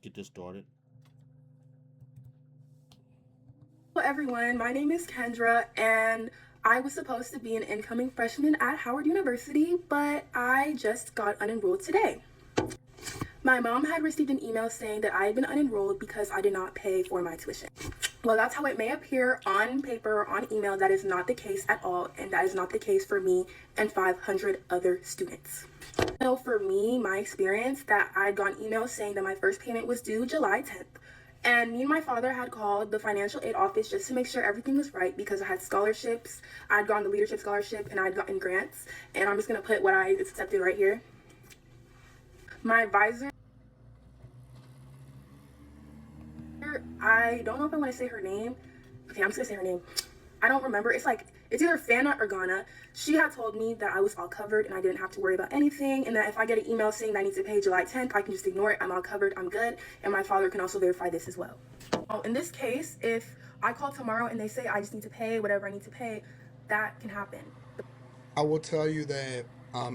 get this started. Hello, everyone. My name is Kendra, and I was supposed to be an incoming freshman at Howard University, but I just got unenrolled today. My mom had received an email saying that I had been unenrolled because I did not pay for my tuition. Well, that's how it may appear on paper or on email. That is not the case at all, and that is not the case for me and 500 other students. So for me, my experience that I'd gotten emails saying that my first payment was due July 10th. And me and my father had called the financial aid office just to make sure everything was right because I had scholarships. I'd gotten the leadership scholarship and I'd gotten grants. And I'm just going to put what I accepted right here. My advisor, I don't know if I want to say her name. Okay, I'm just going to say her name. I don't remember. It's either Fana or Ghana. She had told me that I was all covered and I didn't have to worry about anything, and that if I get an email saying that I need to pay July 10th, I can just ignore it. I'm all covered. I'm good. And my father can also verify this as well. In this case, if I call tomorrow and they say I just need to pay whatever I need to pay, that can happen. I will tell you that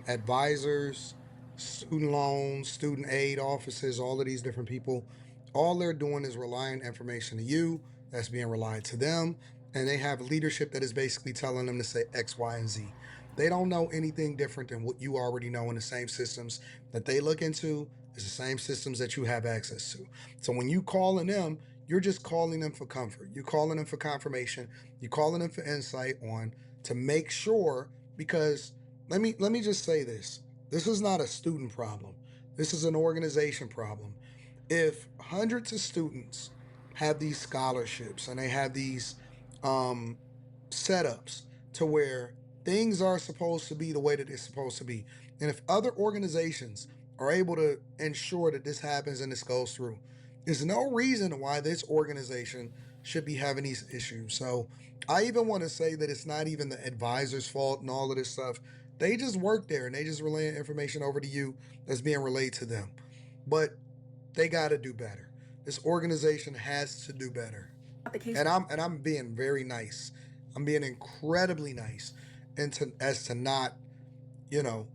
advisors, student loans, student aid offices, all of these different people, all they're doing is relying information to you that's being relied to them. And they have leadership that is basically telling them to say X, Y, and Z. They don't know anything different than what you already know in the same systems that they look into is the same systems that you have access to. So when you calling them, you're just calling them for comfort. You're calling them for confirmation. You're calling them for insight on to make sure because let me just say this. This is not a student problem. This is an organization problem. If hundreds of students have these scholarships and they have these um, setups to where things are supposed to be the way that they're supposed to be, and if other organizations are able to ensure that this happens and this goes through, there's no reason why this organization should be having these issues. So I even want to say that it's not even the advisor's fault and all of this stuff. They just work there and they just relay information over to you that's being relayed to them. But they got to do better. This organization has to do better. Not the case. And I'm being very nice. I'm being incredibly nice, and to as to not, you know,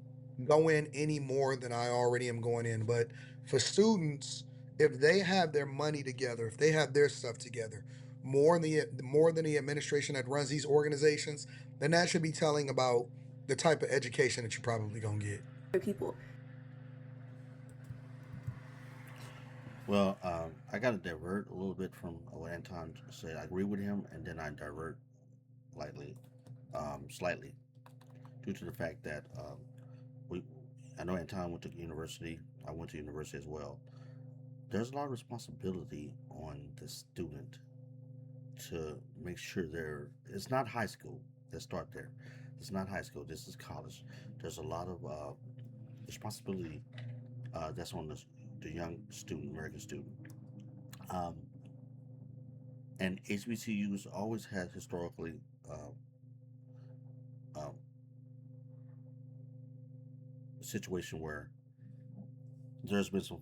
go in any more than I already am going in. But for students, if they have their money together, if they have their stuff together, more than the administration that runs these organizations, then that should be telling about the type of education that you're probably gonna get. People. Well, I got to divert a little bit from what Anton said. I agree with him, and then I divert lightly, slightly, due to the fact that we, I know Anton went to university. I went to university as well. There's a lot of responsibility on the student to make sure they're. It's not high school. Let's start there. It's not high school. This is college. There's a lot of responsibility that's on the young student, American student. Um, and HBCUs always had historically uh, um, a situation where there's been some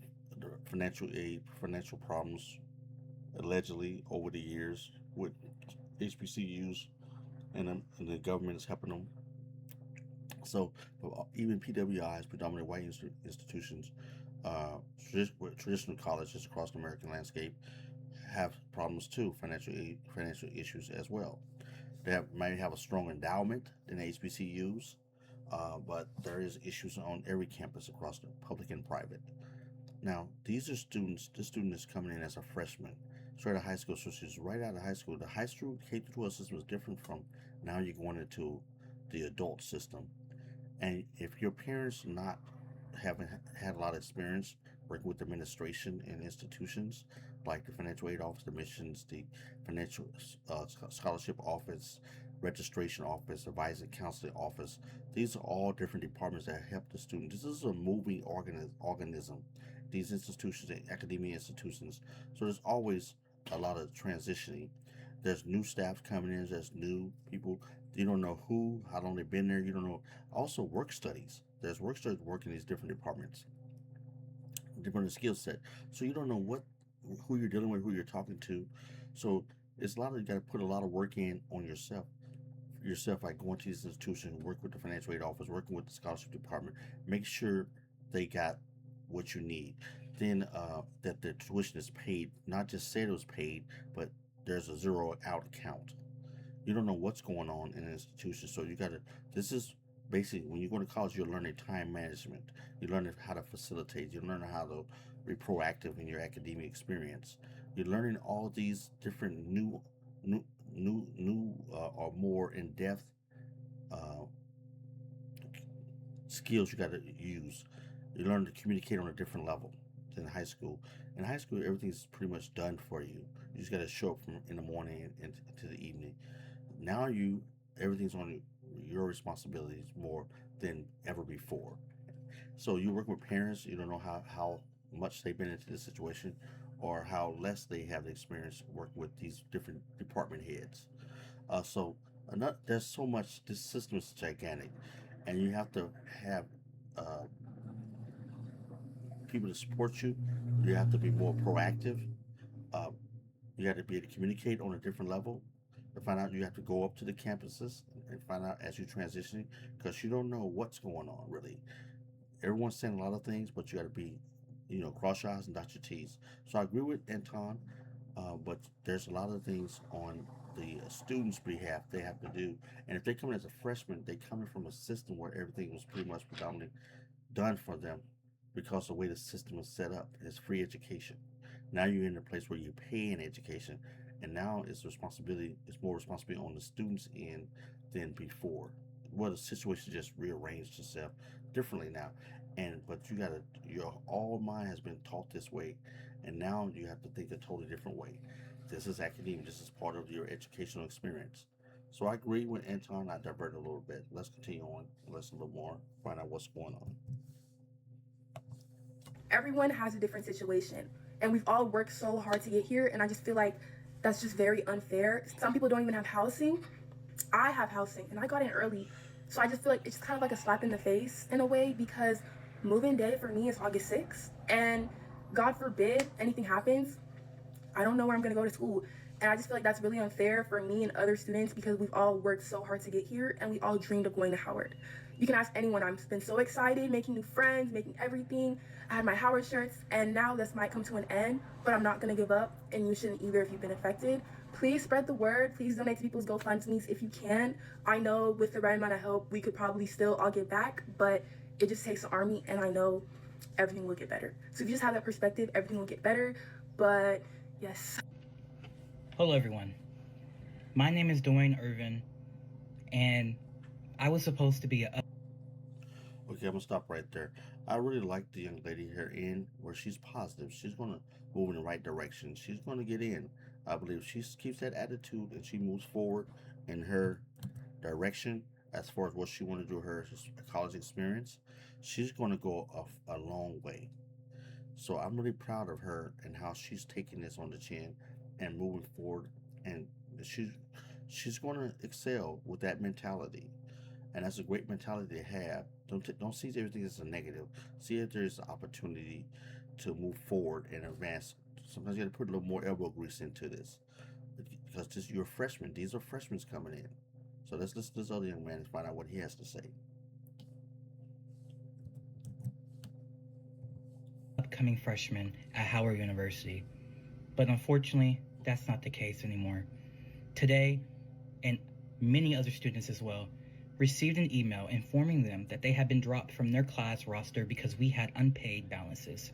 financial aid, financial problems allegedly over the years with HBCUs, and the government is helping them. So even PWIs, predominantly white institutions, uh, traditional colleges across the American landscape have problems too, financial issues as well. They might have a strong endowment than HBCUs, but there is issues on every campus across the public and private. Now, these are students. This student is coming in as a freshman, straight out of high school. So she's right out of high school. The high school K 12 system is different from now you're going into the adult system. And if your parents not haven't had a lot of experience working with administration and institutions like the financial aid office, the missions, the financial scholarship office, registration office, advising counseling office, these are all different departments that help the student. This is a moving organism. These institutions, academia institutions. So there's always a lot of transitioning. There's new staff coming in. There's new people. You don't know who, how long they've been there. You don't know. Also, work studies. There's work studies working in these different departments, different skill set. So you don't know who you're dealing with, who you're talking to. So it's a lot of you got to put a lot of work in on yourself. Yourself, like going to these institutions, work with the financial aid office, working with the scholarship department, make sure they got what you need. Then that the tuition is paid, not just said it was paid, but there's a zero out count. You don't know what's going on in an institution, so you got to. This is basically when you go to college, you're learning time management. You're learning how to facilitate. You're learning how to be proactive in your academic experience. You're learning all these different new, or more in depth uh, skills you got to use. You learn to communicate on a different level than high school. In high school, everything's pretty much done for you. You just got to show up from in the morning and to the evening. Now everything's on your responsibilities more than ever before. So you work with parents, you don't know how much they've been into this situation or how less they have the experience working with these different department heads. So there's so much. This system is gigantic, and you have to have uh, people to support you. You have to be more proactive. Uh, you have to be able to communicate on a different level. To find out, you have to go up to the campuses and find out as you're transitioning because you don't know what's going on really. Everyone's saying a lot of things, but you got to be, cross your eyes and dot your T's. So I agree with Anton, but there's a lot of things on the students' behalf they have to do. And if they come in as a freshman, they come in from a system where everything was pretty much predominantly done for them because the way the system is set up is free education. Now you're in a place where you pay an education, and now it's more responsibility on the students' end than before. Well, the situation just rearranged itself differently now, but your all mind has been taught this way, and now you have to think a totally different way. This is academia. This is part of your educational experience. So I agree with Anton. I diverted a little bit. Let's continue on and listen a little more, find out what's going on. Everyone has a different situation, and we've all worked so hard to get here, and I just feel like that's just very unfair. Some people don't even have housing. I have housing, and I got in early, so I just feel like it's kind of like a slap in the face in a way, because moving day for me is August 6th, and God forbid anything happens, I don't know where I'm going to go to school. And I just feel like that's really unfair for me and other students, because we've all worked so hard to get here, and we all dreamed of going to Howard. You can ask anyone. I've been so excited, making new friends, making everything. I had my Howard shirts, and now this might come to an end, but I'm not going to give up, and you shouldn't either if you've been affected. Please spread the word. Please donate to people's GoFundMe's if you can. I know with the right amount of help, we could probably still all give back, but it just takes an army, and I know everything will get better. So if you just have that perspective, everything will get better. But yes. Hello, everyone. My name is Dwayne Irvin, and I was supposed to be a. Okay, I'm gonna stop right there. I really like the young lady here in where she's positive. She's gonna move in the right direction. She's gonna get in. I believe she keeps that attitude and she moves forward in her direction as far as what she want to do her college experience. She's gonna go a long way. So I'm really proud of her and how she's taking this on the chin and moving forward. And she's she's going to excel with that mentality, and that's a great mentality to have. Don't see everything as a negative. See if there's an opportunity to move forward and advance. Sometimes you got to put a little more elbow grease into this because you're a freshman. These are freshmen coming in. So let's listen to this other young man and find out what he has to say. Upcoming freshman at Howard University. But unfortunately, that's not the case anymore. Today, and many other students as well, received an email informing them that they had been dropped from their class roster because we had unpaid balances.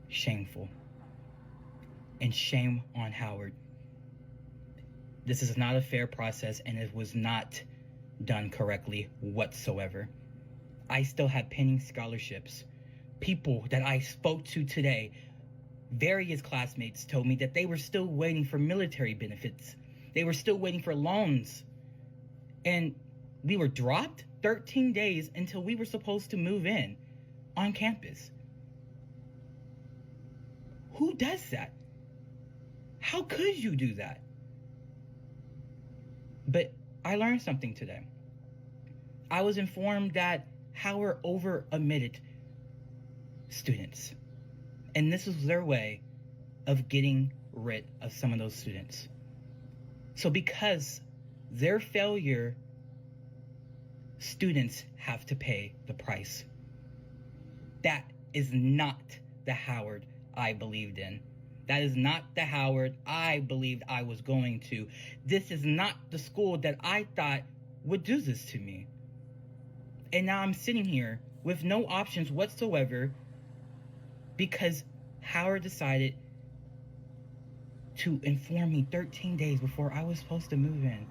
Shameful. And shame on Howard. This is not a fair process, and it was not done correctly whatsoever. I still have pending scholarships. People that I spoke to today, various classmates told me that they were still waiting for military benefits. They were still waiting for loans. And we were dropped 13 days until we were supposed to move in on campus. Who does that? How could you do that? But I learned something today. I was informed that Howard over-admitted students. And this was their way of getting rid of some of those students. So because their failure, students have to pay the price. That is not the Howard I believed in. That is not the Howard I believed I was going to. This is not the school that I thought would do this to me. And now I'm sitting here with no options whatsoever because Howard decided to inform me 13 days before I was supposed to move in.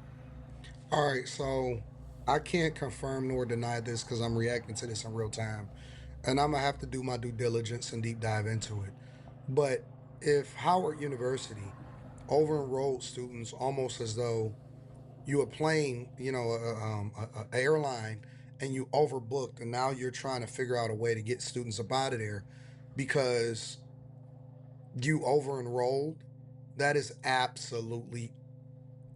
All right, so I can't confirm nor deny this because I'm reacting to this in real time, and I'm gonna have to do my due diligence and deep dive into it. But if Howard University over enrolled students almost as though you a plane, a airline, and you overbooked, and now you're trying to figure out a way to get students up out of there because you over enrolled, that is absolutely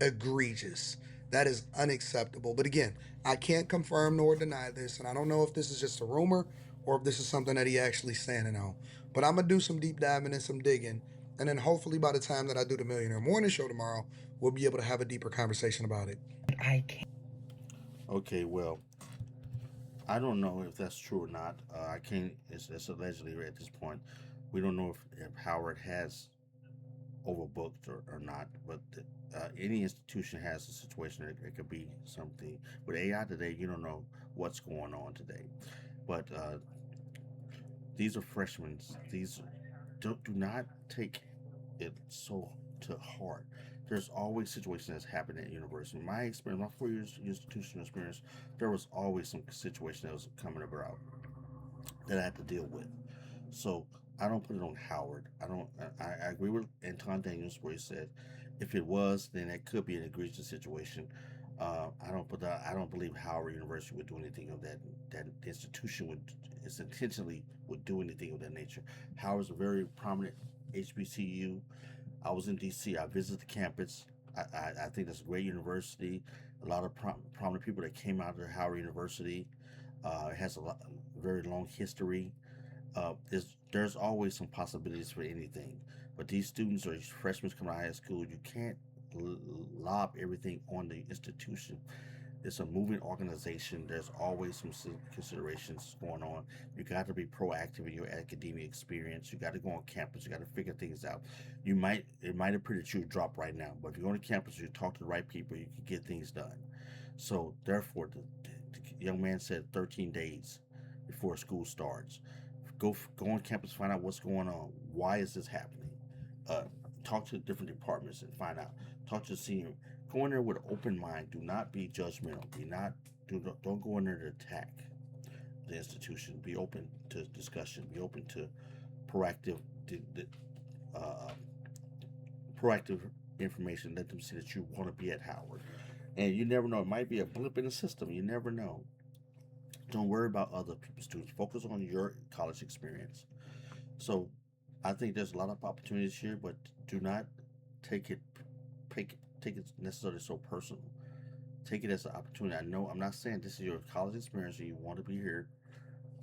egregious. That is unacceptable. But again, I can't confirm nor deny this, and I don't know if this is just a rumor or if this is something that he actually standing on. But I'm gonna do some deep diving and some digging, and then hopefully by the time that I do the Millionaire Morning Show tomorrow, we'll be able to have a deeper conversation about it. But I can't. Okay, well, I don't know if that's true or not. I can't. It's allegedly at this point. We don't know if Howard has overbooked or not. But any institution has a situation that it could be something. With AI today, you don't know what's going on today. But these are freshmen. These do not take it so to heart. There's always situations that's happened at university. My experience, my 4 years institutional experience, there was always some situation that was coming about that I had to deal with. So I don't put it on Howard. I don't. I agree with Anton Daniels where he said, if it was, then it could be an egregious situation. I don't put that. I don't believe Howard University would do anything of that. That institution would is intentionally would do anything of that nature. Howard's a very prominent HBCU. I was in D.C. I visited the campus. I think that's a great university. A lot of prominent people that came out of Howard University. It has very long history. There's always some possibilities for anything, but these students or these freshmen coming out of high school, you can't lob everything on the institution. It's a moving organization. There's always some considerations going on. You got to be proactive in your academic experience. You got to go on campus. You got to figure things out. It might appear that you drop right now, but if you go to campus, you talk to the right people, you can get things done. So therefore, the young man said 13 days before school starts. Go on campus, find out what's going on. Why is this happening? Uh, Talk to the different departments and find out. Talk to the senior. Go in there with an open mind. Do not be judgmental. Don't go in there to attack the institution. Be open to discussion. Be open to proactive uh, proactive information. Let them see that you want to be at Howard. And you never know. It might be a blip in the system. You never know. Don't worry about other people's students. Focus on your college experience. So I think there's a lot of opportunities here, but do not take it take it necessarily so personal. Take it as an opportunity. I know I'm not saying this is your college experience and you want to be here,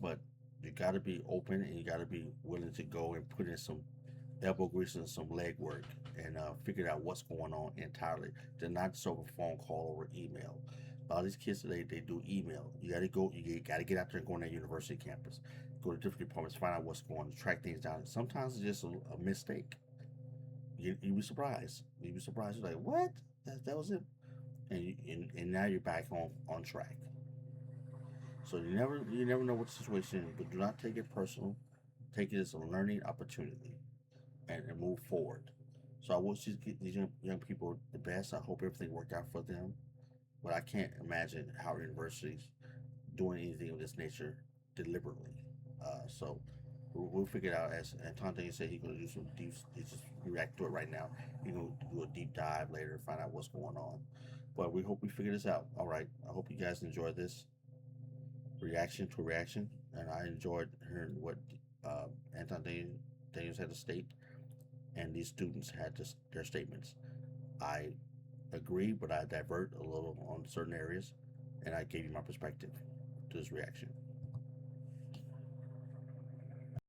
but you got to be open and you got to be willing to go and put in some elbow grease and some leg work and figure out what's going on entirely. They're not just over phone call or email. A lot of these kids today they do email. You got to go. You got to get out there and go on that university campus. Go to different departments, find out what's going on, track things down. Sometimes it's just a mistake. You'd be surprised. You'd be surprised. You're like, what? That was it. And now you're back on track. So you never know what the situation is, but do not take it personal. Take it as a learning opportunity and move forward. So I wish these young people the best. I hope everything worked out for them. But I can't imagine how universities doing anything of this nature deliberately. So we'll figure it out. As Antonio said, he's going to do some deep. He's just react to it right now. He's going to do a deep dive later and find out what's going on. But we hope we figure this out. All right. I hope you guys enjoyed this reaction to reaction, and I enjoyed hearing what uh, Anton Daniels had to state, and these students had their statements. I agree, but I divert a little on certain areas, and I gave you my perspective to this reaction.